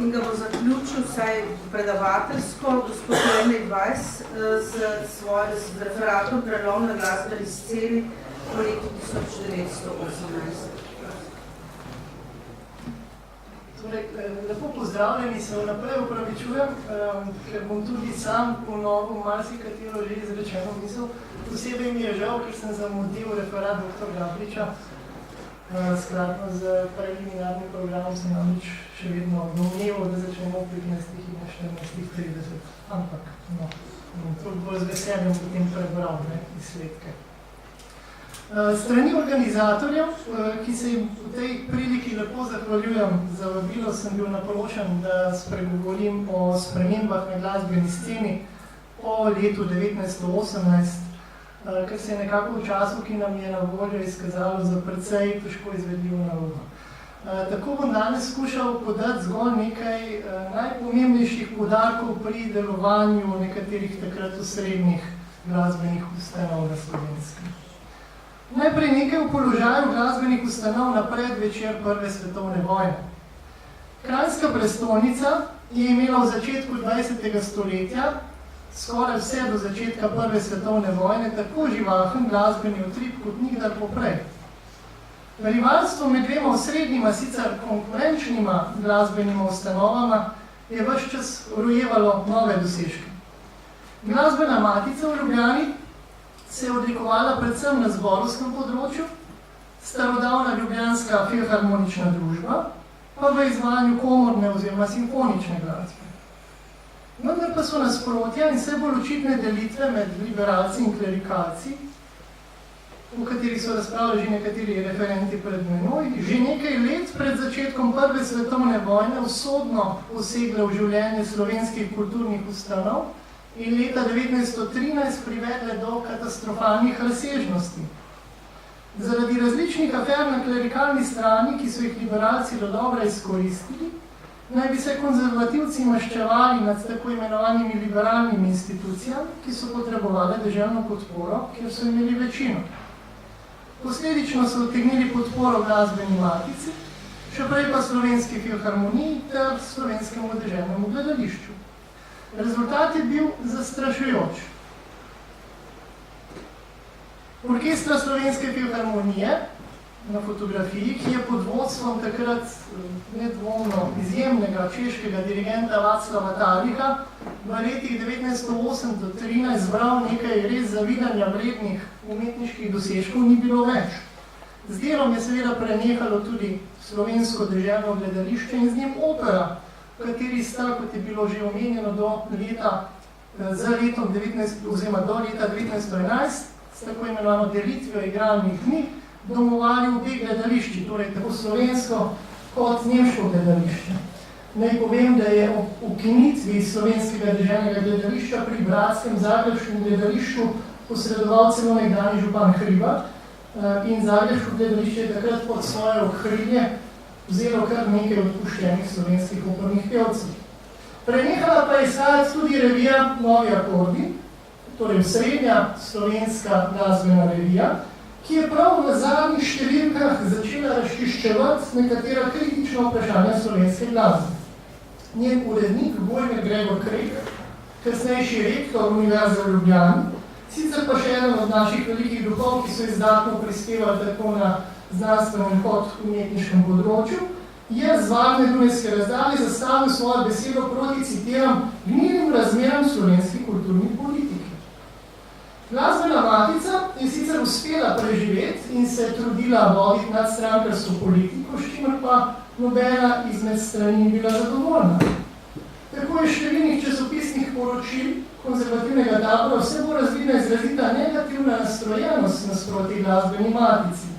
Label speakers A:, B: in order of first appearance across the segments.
A: in ga bo zaključil vsaj predavateljsko gospod Jernej Weiss z referatom Prelom na glasbeni sceni v letu 1918.
B: Lepo pozdravljeni, se vnaprej upravičujem, ker bom tudi sam ponovil marsikatero že izrečeno misel. Posebej mi je žal, ker sem zamudil referat dr. Gabriča. Skratno z preliminarnim programom sem namreč še vedno domneval, da začnemo v 15 in 14:30. Ampak, no, to bo z veseljem potem prebral izsledke. Strani organizatorjev, ki se jim v tej priliki lepo zahvaljujem za vabilo, sem bil naprošen, da spregovorim o spremembah na glasbeni sceni po letu 1918, ker se je nekako v času, ki nam je na voljo, izkazalo za precej težko izvedljivo nalogo. Tako bom danes skušal podati zgolj nekaj najpomembnejših poudarkov pri delovanju nekaterih takrat osrednjih glasbenih ustanov na Slovenskem. Najprej nekaj o položaju glasbenih ustanov na predvečer Prve svetovne vojne. Kranjska prestolnica je imela v začetku 20. stoletja skoraj vse do začetka Prve svetovne vojne tako živahen glasbeni utrip kot nikdar poprej. Rivalstvo med dvema osrednjima, sicer konkurenčnima glasbenima ustanovama je ves čas rojevalo nove dosežke. Glasbena matica v Ljubljani se je odlikovala predvsem na zborovskem področju, starodavna ljubljanska filharmonična družba, pa v izvajanju komorne oziroma simfonične glasbe. Vendar pa so nasprotja in vse bolj očitne delitve med liberalci in klerikalci, v katerih so razpravljali že nekateri referenti pred menoj, že nekaj let pred začetkom Prve svetovne vojne usodno posegle v življenje slovenskih kulturnih ustanov in leta 1913 privedle do katastrofalnih razsežnosti. Zaradi različnih afer na klerikalni strani, ki so jih liberalci dodobra izkoristili, naj bi se konzervativci maščevali nad tako imenovanimi liberalnimi institucijami, ki so potrebovali deželno podporo, kjer so imeli večino. Posledično so odtegnili podporo glasbeni matici, še prej pa Slovenski filharmoniji ter Slovenskemu deželnemu gledališču. Rezultat je bil zastrašujoč. Orkestra Slovenske filharmonije na fotografiji, ki je pod vodstvom takrat nedvomno izjemnega češkega dirigenta Václava Talicha v letih 1908 do 1913 zbral nekaj res zavidanja vrednih umetniških dosežkov, ni bilo več. Z delom je seveda prenehalo tudi Slovensko deželno gledališče in z njim opera, v kateri sta, kot je bilo že omenjeno, do leta 1911, s tako imenovano delitvijo igralnih dni, domovali obe gledališči, torej tako slovensko kot nemško gledališče. Naj povem, da je ob ukinitvi Slovenskega deželnega gledališča pri bratskem zagrebškem gledališču posredoval celo nekdanji župan Hribar in zagrebško gledališče je takrat pod svoje okrilje vzelo kar nekaj odpuščenih slovenskih opernih pevcev. Prenehala pa je izhajati tudi revija Novi akordi, torej srednja slovenska glasbena revija, ki je prav v zadnjih številkah začela razčiščevati nekatera kritična vprašanja slovenske glasbe. Njen urednik Vojmir Gregor Krek, kasnejši rektor Univerze v Ljubljani, sicer pa še eden od naših velikih duhov, ki so izdatno prispevali tako na znanstvenem kot umetniškem področju, je z varne dunajske razdalje zastavil svojo besedo proti, citiram, gnilnim razmeram slovenski kulturni politiki. Glasbena matica je sicer uspela preživeti in se trudila voditi nadstrankarsko politiko, s čimer pa nobena izmed strani ni bila zadovoljna. Tako je številnih časopisnih poročil konzervativnega tabora vse bo razvila izrazita negativna nastrojenost nasproti glasbeni matici.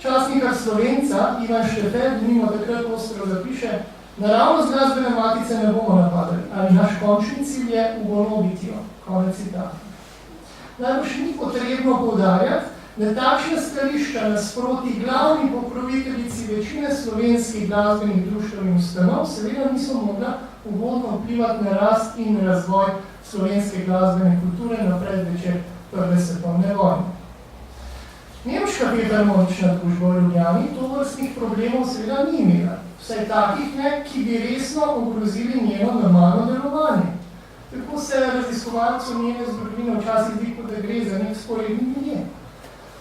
B: Časnikar Slovenca Ivan Štefer mimo takrat ostro zapiše: naravnost glasbene matice ne bomo napadali, ali naš končni cilj je ugonobiti jo. Konec citata. Najbolj ni potrebno poudarjati, da takšne stališča nasproti glavni pokroviteljici večine slovenskih glasbenih društev in ustanov seveda niso mogla ugodno vplivati na rast in razvoj slovenske glasbene kulture na predvečer Prve svetovne vojne. Nemška filharmonična družba v Ljubljani tovrstnih problemov seveda ni imela. vsaj takih ne, ki bi resno ogrozili njeno normalno delovanje. Tako se raziskovalcev njene zgodovine včasih zdi, da gre za nek sporedni milje.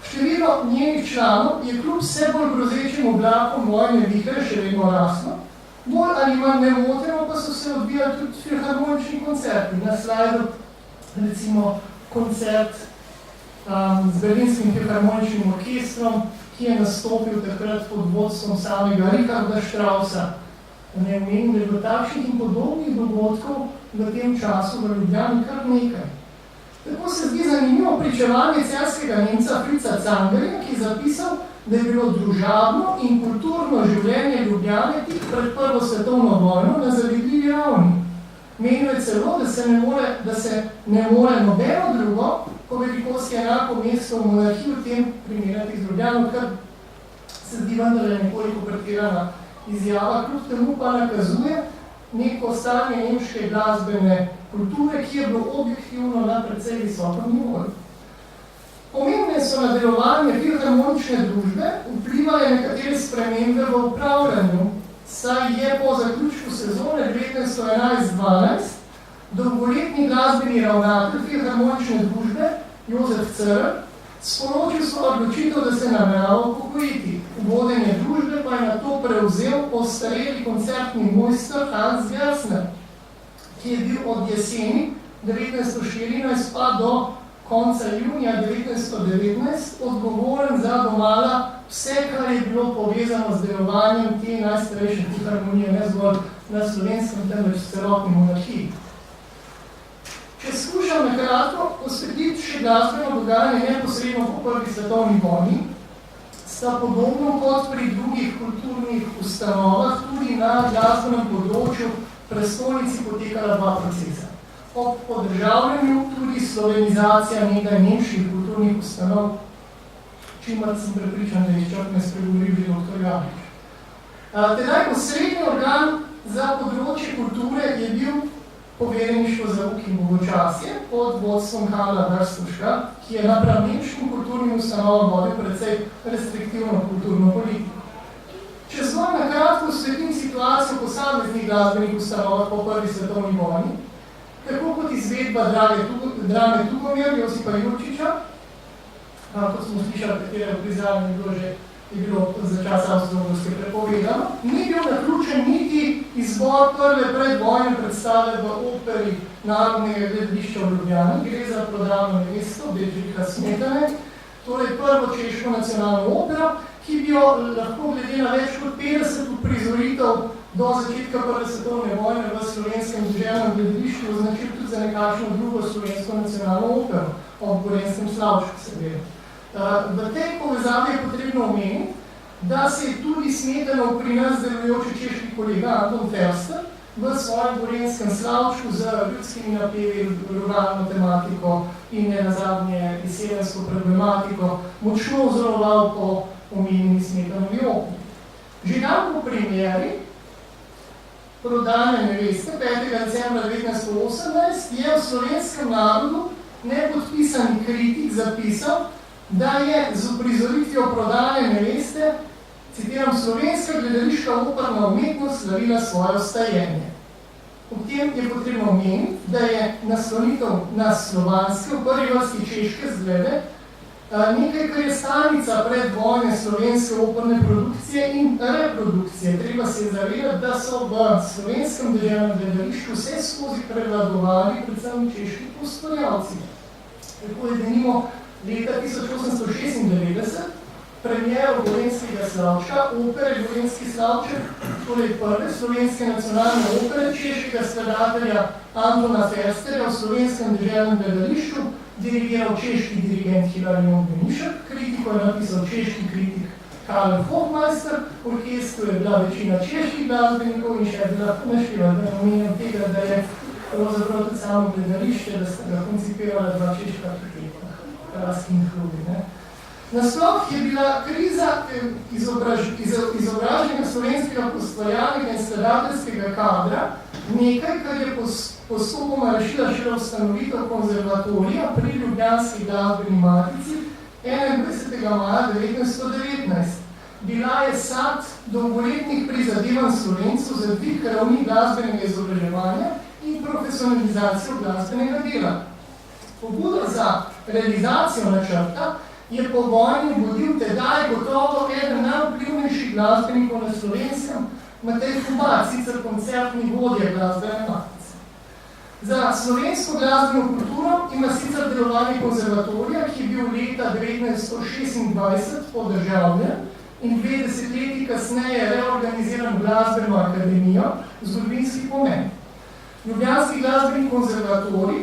B: Število njenih članov je kljub vse bolj grozečim oblakom vojne vihre še vedno raslo, bolj ali manj nemoteno pa so se odvijali tudi filharmonični koncerti. Na slajdu recimo koncert z Berlinskim filharmoničnim orkestrom, ki je nastopil takrat pod vodstvom samega Richarda Straussa. Ne omenim, da je bilo takšnih in podobnih dogodkov v tem času v Ljubljani kar nekaj. Tako se zdi zanimivo pričevanje celskega Nemca Fritza Zangerja, ki je zapisal, da je bilo družabno in kulturno življenje Ljubljane tik pred Prvo svetovno vojno na zavidljivi ravni. Menil je celo, da se ne more nobeno drugo, po velikosti enako mesto v monarhiji v tem primerjati z Ljubljano, kar se zdi vendarle nekoliko pretirana izjava, kljub temu pa nakazuje neko stanje nemške glasbene kulture, ki je bilo objektivno na precej visokem nivoju. Pomembne so na delovanje filharmonične družbe vplivale nekatere spremembe v upravljanju, saj je po zaključku sezone 1911-12 dolgoletni glasbeni ravnatelj filharmonične družbe Jozef Crl sporočil svojo odločitev, da se namerava upokojiti. Vodenje družbe pa je nato prevzel ostareli koncertni mojster Hans Gersner, ki je bil od jeseni 1914 pa do konca junija 1919 odgovoren za domala vse, kar je bilo povezano z delovanjem te najstarejše filharmonije, ne zgolj na slovenskem, temveč celotni monarhiji. Če skušam nakratko osvetliti še glasbeno dogajanje neposredno po prvi svetovni vojni, sta podobno kot pri drugih kulturnih ustanovah tudi na glasbenem področju prestolnici potekala dva procesa. Ob podržavljanju tudi slovenizacija nekaj nemških kulturnih ustanov, čimer sem prepričan, da je izčrpne spregovoril že dr. Javič. Tedaj osrednji organ za področje kulture je bil povereništvo za uk in bogočasje pod vodstvom Karla Verstuška, ki je napram nemškim kulturnim ustanovam vodil precej restriktivno kulturno politiko. Če zgolj nakratko osvetlim situacijo posameznih glasbenih ustanovah po prvi svetovni vojni, tako kot izvedba drame Tugomir Josipa Jurčiča, kot smo slišali, katere prizravljanje je bilo za čas Avstro-Ogrske prepovedano, ni bil naključen niti izbor prve predvojne predstave v operi Narodnega gledališča v Ljubljani, gre za prodavno mesto Bedřicha Smetane, torej prvo češko nacionalno opero, ki bi jo lahko glede na več kot 50 uprizoritev do začetka prve svetovne vojne v slovenskem deželnem gledališču označil tudi za nekakšno drugo slovensko nacionalno opero, ob Gorenjskem Slavčku seveda. V tej povezavi je potrebno omeniti, da se je tudi Smetanov pri nas delujoči češki kolega Anton Felster v svojem Gorenjskem Slavčku z ljudskimi napevi, ruralno tematiko in nenazadnje izseljensko problematiko močno vzoroval po omenjeni Smetanovi operi. Že dan po premieri Prodane neveste 5. decembra 1918 je v Slovenskem narodu nepodpisani kritik zapisal, da je z uprizoritvijo Prodane neveste, citiram, slovenska gledališka operna umetnost slavila svoje vstajenje. Ob tem je potrebno omeniti, da je naslonitev na slovanske, v prvi vrsti češke zglede, nekaj, kar je stalnica predvojne slovenske operne produkcije in reprodukcije. Treba se zavedati, da so v slovenskem deželnem gledališču vse skozi prevladovali predvsem češki ustvarjalci. Tako je denimo leta 1896 premiero Gorenjskega Slavčka, opere Gorenjski Slavček, torej prve slovenske nacionalne opere češkega skladatelja Antona Felsterja v slovenskem deželnem gledališču dirigiral češki dirigent Hilarion Benišek, kritiko je napisal češki kritik Karl Hofmeister, v orkestru je bila večina čeških glasbenikov in še bila naštevati, da omenjam tega, da je pravzaprav tudi samo gledališče, da sta ga koncipirala dva češka arhitekta, Kraski in Hrubi. Nasploh je bila kriza izobraženega slovenskega ustvarjalnega in skladateljskega kadra nekaj, kar je postopoma rešila šele ustanovitev konzervatorija pri Ljubljanski glasbeni matici 21. maja 1919. bila je sad dolgoletnih prizadevanj Slovencev za dvig ravni glasbenega izobraževanja in profesionalizacijo glasbenega dela. Pobudo za realizacijo načrta je po vojni vodil tedaj gotovo eden najvplivnejših glasbenikov na Slovenskem, Matej Hubad, sicer koncertni vodja glasbene matice. Za slovensko glasbeno kulturo ima sicer delovanje konzervatorija, ki je bil leta 1926 podržavljen in 2 desetletji kasneje reorganiziran glasbeno akademijo, zgodovinski pomen. Ljubljanski glasbeni konzervatorij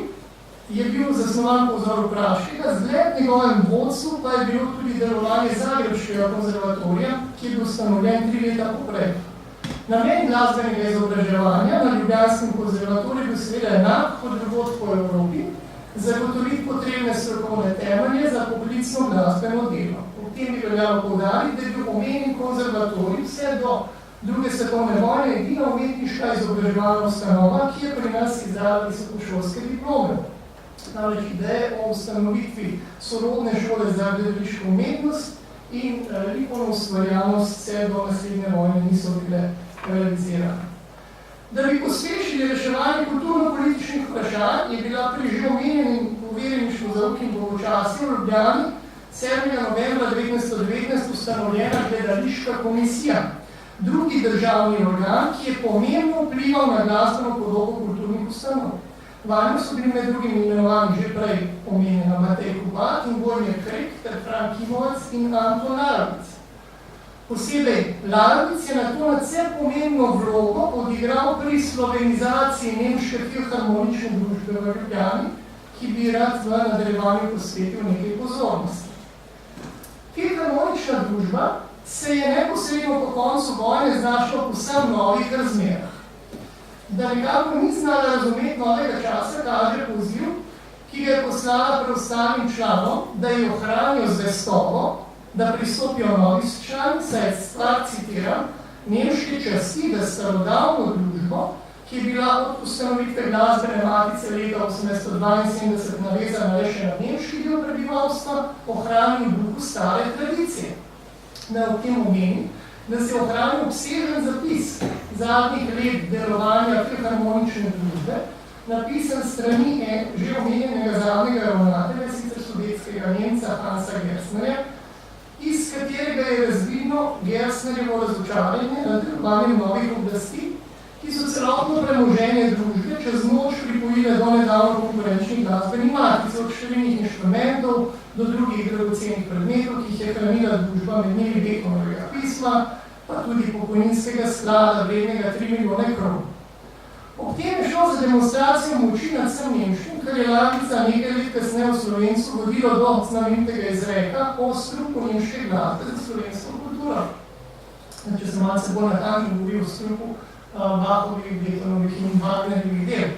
B: je bil zasnovan po vzoru praškega, zgled njegovem vodstvu pa je bilo tudi delovanje Zagrebškega konzervatorija, ki je bil ustanovljen 3 leta poprej. Namen glasbenega izobraževanja na Ljubljanskem konzervatoriju bil seveda enak kot drugod po Evropi, zagotoviti potrebne strokovne temelje za poklicno glasbeno delo. Ob tem bi veljalo poudariti, da je bil omenjen konzervatorij vse do druge svetovne vojne edina umetniška izobraževalna ustanova, ki je pri nas izdala visokošolske diplome. Namreč ideje o ustanovitvi sorodne šole za gledališko umetnost in likovno ustvarjalnost vse do naslednje vojne niso bile realizirane. Da bi pospešili reševanje kulturno-političnih vprašanj, je bila pri že omenjenim uverjeništvu zauk in dolgočasju v Ljubljani 7. novembra 1919 ustanovljena gledališka komisija, drugi državni organ, ki je pomembno vplival na glasbeno podobo kulturnih ustanov. Vanjo so bili med drugim imenovani že prej omenjena Matej Hubad in Vojmir Krek ter Frank Imovac in Anton Larovic. Posebej Larovic je na to nadvse pomembno vlogo odigral pri slovenizaciji Nemške filharmonične družbe v Ljubljani, ki bi rad v nadaljevanju posvetil nekaj pozornosti. Filharmonična družba se je neposredno po koncu vojne znašla v povsem novih razmerah. Da nekako ni znala razumeti novega časa, kaže poziv, ki ga je poslala preostalim članom, da ji ohranijo zvestobo, da pristopijo novi člani, saj je stvar, citiram, nemške časti, da starodavno družbo, ki je bila od ustanovitve glasbene matice leta 1872 navezana le še na nemški del prebivalstva, ohrani v duhu stare tradicije. Da v tem omeni, da se je ohranil obsežen zapis zadnjih let delovanja filharmonične družbe, napisan strani že omenjenega zadnjega ravnatelja, sicer sudetskega Nemca Hansa Gersnerja, iz katerega je razvidno Gersnerjevo razočaranje nad delovanjem novih oblasti, ki so celotno premoženje družbe čez noč pripojile do nedavno konkurenčnih glasbenih matic, od številnih inštrumentov do drugih dragocenih predmetov, ki jih je hranila družba med njimi Beethovenovega pisma, pa tudi pokojninskega sklada vrednega 3 milijone kron. Ob tem je šlo za demonstracijo moči nad vsem nemškim, kar je Lavica nekaj let kasneje v Slovencu vodilo do znamenitega izreka o strupu nemške glasbe za slovensko kulturo. Če sem malce bolj natančno govoril o strupu Bachovih, Beethovenovih in Wagnerjevih del.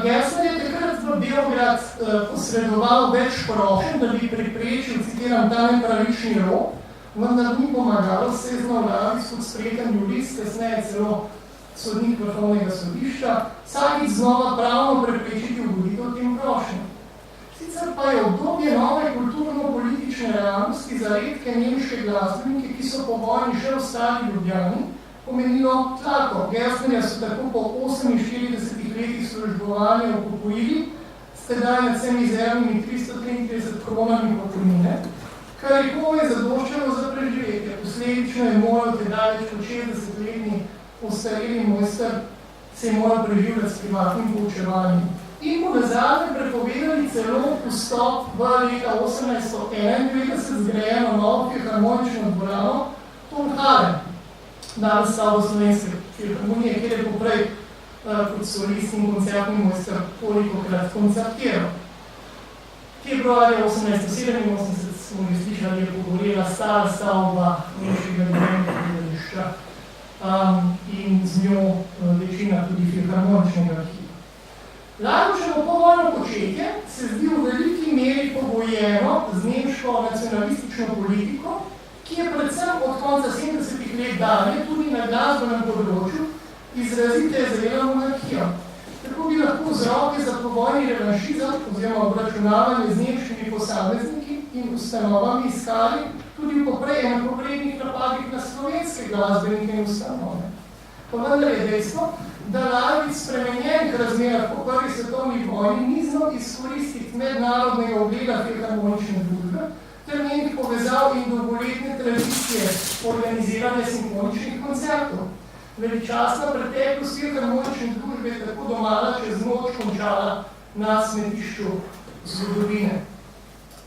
B: Gersner je takrat v Beograd posredoval več prošenj, da bi preprečil, citiram, ta nepravični rok, vendar ni pomagalo, se je znal Lavic kot spreten jurist, kasneje celo sodnik Vrhovnega sodišča, vsakič znova pravno preprečiti ugoditev tem prošnjam. Sicer pa je obdobje nove kulturno-politične realnosti za redke nemške glasbenike, ki so po vojni še ostali v Ljubljani, pomenilo tlako. Gersnerja so tako po 48 letih službovanja upokojili, s tedaj nad vsemi mizernimi 333 kronami pokojnine, kar je komaj zadoščalo za preživetje. Posledično je moral tedaj več kot 60-letni ostareli mojster se je moral preživljati s privatnim poučevanjem. In mu nazadnje prepovedali celo vstop v leta 1891 zgrajeno novo filharmonično dvorano Tonhalen, danes stavbo Slovenske filharmonije, kjer je poprej kot solist in koncertni mojster kolikokrat koncertiral. Februarja 1887 smo mi slišali, je pogorela stara stavba nemškega gledališča in z njo večina tudi filharmoničnega arhiva. Laroševo povojno početje se zdi v veliki meri pogojeno z nemško nacionalistično politiko, ki je predvsem od konca 70-ih let dalje tudi na glasbenem področju izrazite zrela monarhijo. Tako bi lahko vzroke za povojni revanšizem oziroma obračunavanje z nemškimi posamezniki in ustanovami iskali tudi v poprednih napadih na slovenske glasbenike in ustanove. Pa vendar je dejstvo, da Lajović spremenjenih razmerah po prvi svetovni vojni ni znal izkoristiti mednarodnega ogleda filharmonične družbe, ter njenih povezav in dolgoletne tradicije organizirane simfoničnih koncertov. Veličastna preteklost filharmonične družbe je tako domala čez noč končala na smetišču zgodovine.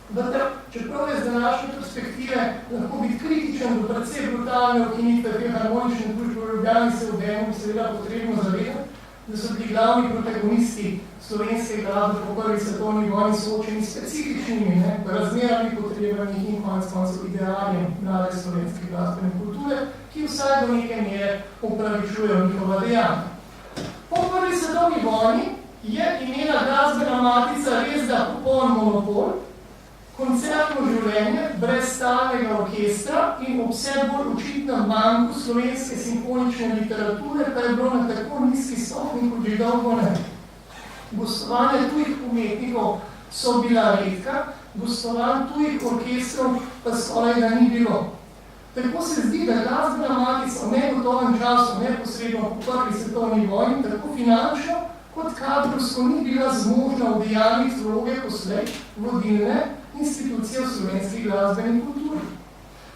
B: Vendar, čeprav je z današnje perspektive lahko biti kritičen do precej brutalne ukinitve filharmonične družbe v Ljubljani, se v enem seveda potrebno zavedati, da so bili glavni protagonisti slovenske glasbe po prvi svetovni vojni soočeni s specifičnimi razmerami, potrebami in konec koncev idealjem mlade slovenske glasbene kulture, ki vsaj do neke mere upravičujejo njihova dejanja. Po prvi svetovni vojni je imela glasbena matica res da popoln monopol, koncertno življenje brez stalnega orkestra in ob vse bolj očitnem manku slovenske simfonične literature, pa je bilo na tako nizki stopnji kot že dolgo ne. Gostovanja tujih umetnikov so bila redka, gostovanj tujih orkestrov pa skoraj da ni bilo. Tako se zdi, da glasbena matica v negotovem času, neposredno po prvi svetovni vojni, tako finančno kot kadrovsko ni bila zmožna udejaniti vloge poslej vodilne institucije v slovenski glasbeni kulturi.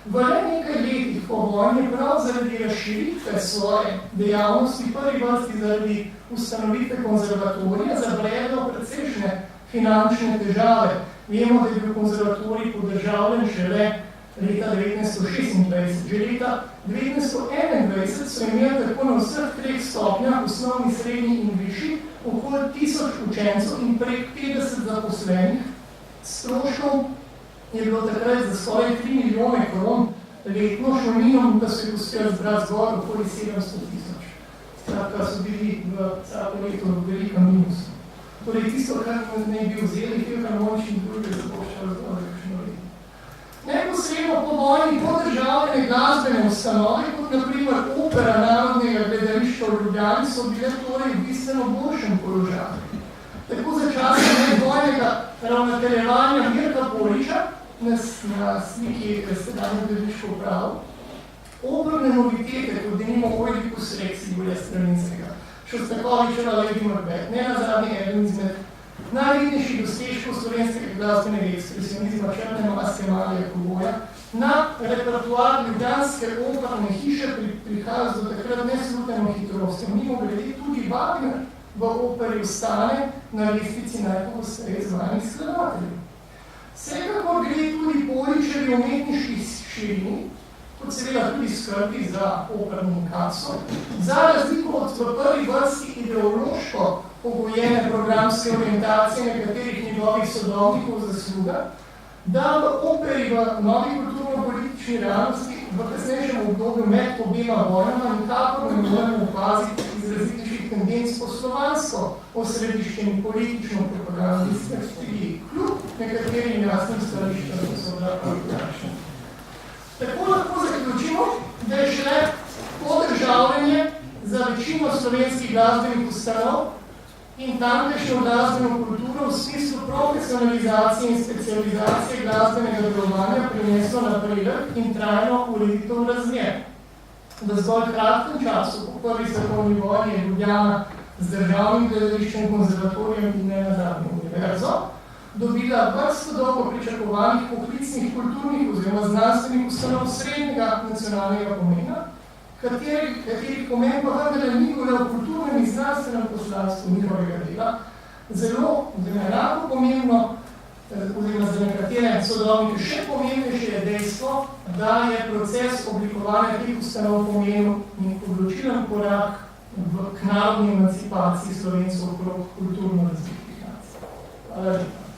B: V le nekaj letih po vojni prav zaradi razširitve svoje dejavnosti, prvi vrsti zaradi ustanovitve konzervatorija, zabredlo precejšnje finančne težave. Vemo, da je bil konzervatorij podržavljen šele leta 1926. Že leta 1921 so imeli tako na vseh treh stopnjah, osnovni, srednji in višji, okoli 1000 učencev in prek 50 zaposlenih. Stroškov je bilo takrat za skoraj 3 milijone kron letno, šolninom, da so jih uspeli zbrati zgor okoli 700 000. Skratka, so bili v vsako leto velika minusa. Torej, tisto, kar ne bi vzeli filharmonični družbe, zapoščali zgor kakšno leto. Neposredno po vojni podržavljene glasbene ustanove, kot naprimer Opera Narodnega gledališča v Ljubljani, so bile torej v bistveno boljšem položaju. Tako za časa medvojnega ravnateljevanja Mirka Poliča na sliki sedanje gledališko upravo, operne novitete, kot denimo Oidipus Rex Jurija Stravinskega, Šostakovičeva Lady Macbeth, ne nazadnje eden izmed najvidnejših dosežkov slovenskega glasbenega ekspresionizma Črne maske Marija Kogoja, na repertoar ljubljanske operne hiše prihaja do takrat nesluteno hitrosti. Mimo glede tudi Wagner v operi ostane na lestvici najpogosteje zvanih skladateljev. Vsekakor gre tudi Poličevi umetniški širini, kot seveda tudi skrbi za operno kaso, za razliko od v prvi vrsti ideološko pogojene programske orientacije nekaterih njegovih sodobnikov zasluga, da v operi v novi kulturno-politični realnosti v kasnejšem obdobju med obema vojnama nikakor ne moremo opaziti izrazitejših tendenc po slovansko osrediščeni politično-propagandni strategiji, kljub nekaterim jasnim stališčem, ki so bila pravočasne. Tako lahko zaključimo, da je šele podržavljanje za večino slovenskih glasbenih ustanov in tamkajšnjo glasbeno kulturo v smislu profesionalizacije in specializacije glasbenega delovanja prineslo napredek in trajno ureditev razmer. V zgolj kratkem času, po prvi svetovni vojni, je Ljubljana z državnim gledališčem, konzervatorijem in nenazadnjo univerzo dobila vrsto dolgo pričakovanih poklicnih kulturnih oziroma znanstvenih ustanov srednjega nacionalnega pomena, katerih pomen pa vendar ni v kulturnem in znanstvenem poslanstvu njihovega dela, zelo enako pomembno, oziroma za nekatere sodobnike še pomembnejše je dejstvo, da je proces oblikovanja teh ustanov pomenil in odločilen korak k narodni emancipaciji Slovencev okrog kulturno razvitih nacij. Hvala lepa.